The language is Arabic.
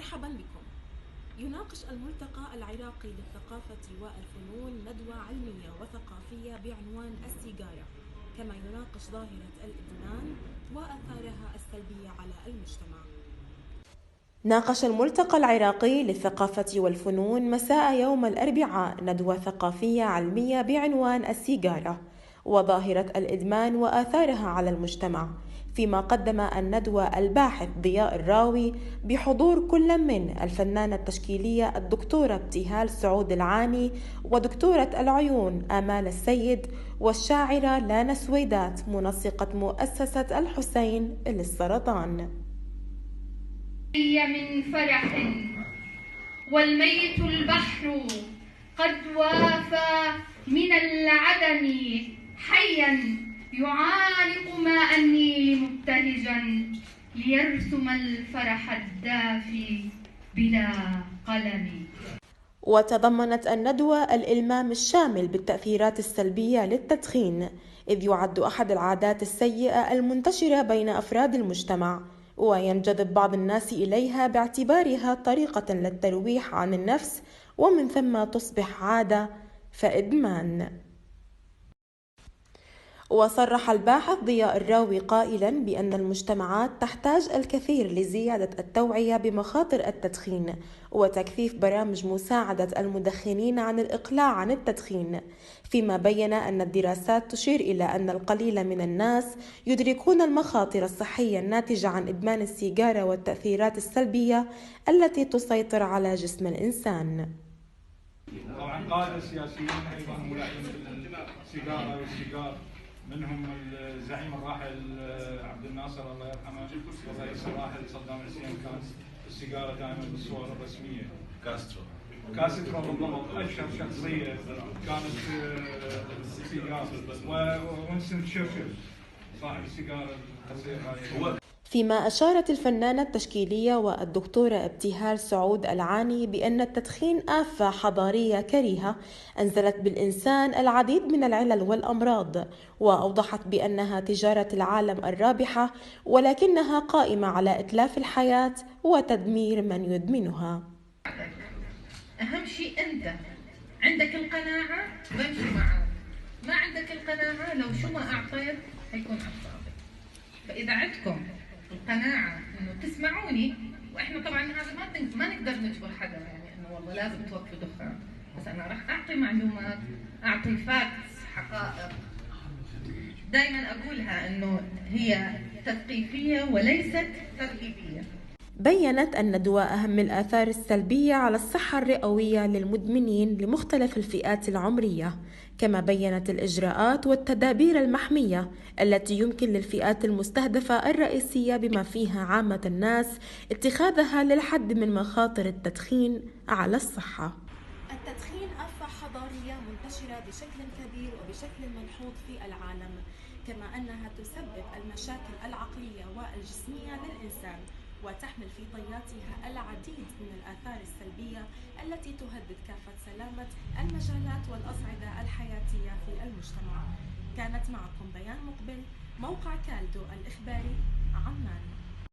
مرحبا بكم. يناقش الملتقى العراقي للثقافة والفنون ندوة علمية وثقافية بعنوان السيجارة، كما يناقش ظاهرة الإدمان وآثارها السلبية على المجتمع. ناقش الملتقى العراقي للثقافة والفنون مساء يوم الأربعاء ندوة ثقافية علمية بعنوان السيجارة وظاهرة الإدمان وآثارها على المجتمع، فيما قدم الندوة الباحث ضياء الراوي بحضور كل من الفنانة التشكيلية الدكتورة ابتهال سعود العاني ودكتورة العيون آمال السيد والشاعرة لانا سويدات منسقة مؤسسة الحسين للسرطان. من فرح والميت البحر قد وافى من العدم حيا يعانق ماء النيل مبتهجا ليرسم الفرح الدافي بلا قلم. وتضمنت الندوة الإلمام الشامل بالتأثيرات السلبية للتدخين، إذ يعد أحد العادات السيئة المنتشرة بين أفراد المجتمع، وينجذب بعض الناس إليها باعتبارها طريقة للترويح عن النفس، ومن ثم تصبح عادة فإدمان. وصرح الباحث ضياء الراوي قائلا بأن المجتمعات تحتاج الكثير لزيادة التوعية بمخاطر التدخين وتكثيف برامج مساعدة المدخنين عن الإقلاع عن التدخين، فيما بين أن الدراسات تشير إلى أن القليل من الناس يدركون المخاطر الصحية الناتجة عن إدمان السيجارة والتأثيرات السلبية التي تسيطر على جسم الإنسان. طبعا قادة سياسيين أيضا ملائمين للسيجارة والسيجار، منهم الزعيم الراحل عبد الناصر الله يرحمه، والرئيس الراحل صدام حسين. كان السيجاره دائما بالصور الرسميه. كاسترو بالضبط اشهر شخصيه كانت السيجاره، ووينستون تشرشل صاحب السيجاره القصيره. فيما أشارت الفنانة التشكيلية والدكتورة ابتهال سعود العاني بأن التدخين آفة حضارية كريهة أنزلت بالإنسان العديد من العلل والأمراض، وأوضحت بأنها تجارة العالم الرابحة، ولكنها قائمة على إتلاف الحياة وتدمير من يدمنها. أهم شيء أنت عندك القناعة بمشي معك، ما عندك القناعة لو شو ما أعطيت هيكون عصابي. فإذا عندكم القناعة إنه تسمعوني، وإحنا طبعاً هذا ما نقدر نجبر حدا، يعني إنه والله لازم توقفوا دخان، بس أنا راح أعطي معلومات، أعطي فاكتس، حقائق. دائماً أقولها إنه هي تثقيفية وليست ترهيبية. بيّنت الندوة أهم الآثار السلبية على الصحة الرئوية للمدمنين لمختلف الفئات العمرية، كما بيّنت الإجراءات والتدابير المحمية التي يمكن للفئات المستهدفة الرئيسية بما فيها عامة الناس اتخاذها للحد من مخاطر التدخين على الصحة. التدخين آفة حضارية منتشرة بشكل كبير وبشكل ملحوظ في العالم، كما أنها تسبب المشاكل العقلية والجسمية للإنسان، وتحمل في طياتها العديد من الآثار السلبية التي تهدد كافة سلامة المجالات والأصعدة الحياتية في المجتمع. كانت معكم بيان مقبل، موقع كالدو الإخباري، عمان.